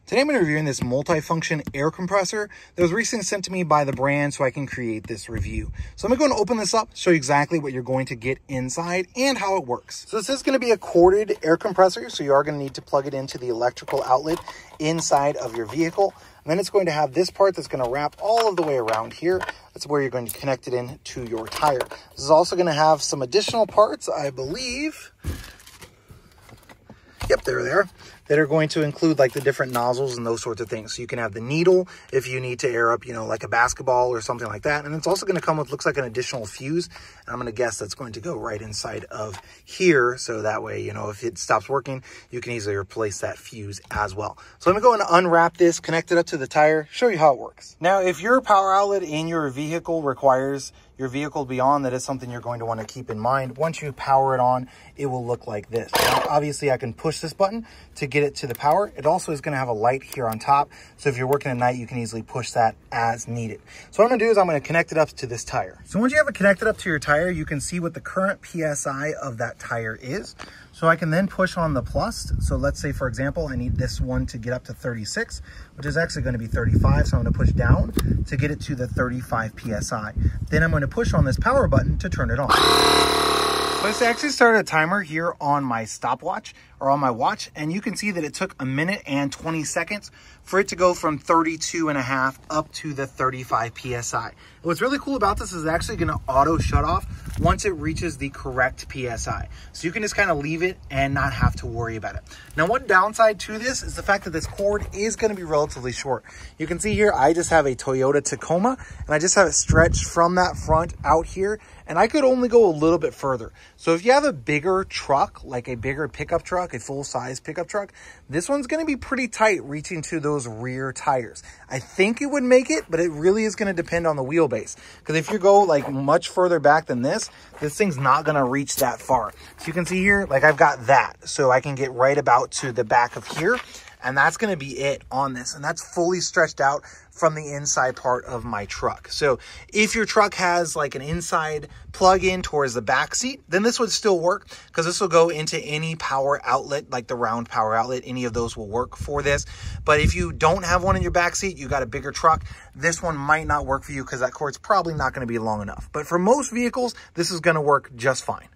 Today I'm going to be reviewing this multifunction air compressor that was recently sent to me by the brand so I can create this review. So I'm going to open this up, show you exactly what you're going to get inside and how it works. So this is going to be a corded air compressor, so you are going to need to plug it into the electrical outlet inside of your vehicle. And then it's going to have this part that's going to wrap all of the way around here. That's where you're going to connect it in to your tire. This is also going to have some additional parts, I believe. Yep, they're there. That are going to include like the different nozzles and those sorts of things. So you can have the needle if you need to air up, like a basketball or something like that. And it's also going to come with, looks like an additional fuse. And I'm going to guess that's going to go right inside of here. So that way, if it stops working, you can easily replace that fuse as well. So let me go and unwrap this, connect it up to the tire, show you how it works. Now, if your power outlet in your vehicle requires your vehicle to be on, that is something you're going to want to keep in mind. Once you power it on, it will look like this. Now, obviously, I can push this button to get it to the power. It also is going to have a light here on top. So if you're working at night, you can easily push that as needed. So what I'm going to do is I'm going to connect it up to this tire. So once you have it connected up to your tire, you can see what the current PSI of that tire is. So I can then push on the plus. So let's say, for example, I need this one to get up to 36, which is actually going to be 35. So I'm going to push down to get it to the 35 PSI. Then I'm going to push on this power button to turn it on. So I actually started a timer here on my stopwatch or on my watch, and you can see that it took 1 minute and 20 seconds for it to go from 32.5 up to the 35 PSI. What's really cool about this is it's actually going to auto shut off once it reaches the correct PSI. So you can just kind of leave it and not have to worry about it. Now, one downside to this is the fact that this cord is going to be relatively short. You can see here, I just have a Toyota Tacoma, and I just have it stretched from that front out here, and I could only go a little bit further. So if you have a bigger truck, like a bigger pickup truck, a full-size pickup truck, this one's going to be pretty tight reaching to those rear tires. I think it would make it, but it really is going to depend on the wheelbase. Because if you go like much further back than this thing's not going to reach that far. So you can see here, like I've got that. So I can get right about to the back of here. And that's going to be it on this. And that's fully stretched out from the inside part of my truck. So if your truck has like an inside plug-in towards the back seat, then this would still work because this will go into any power outlet, like the round power outlet. Any of those will work for this. But if you don't have one in your back seat, you got a bigger truck, this one might not work for you because that cord's probably not going to be long enough. But for most vehicles, this is going to work just fine.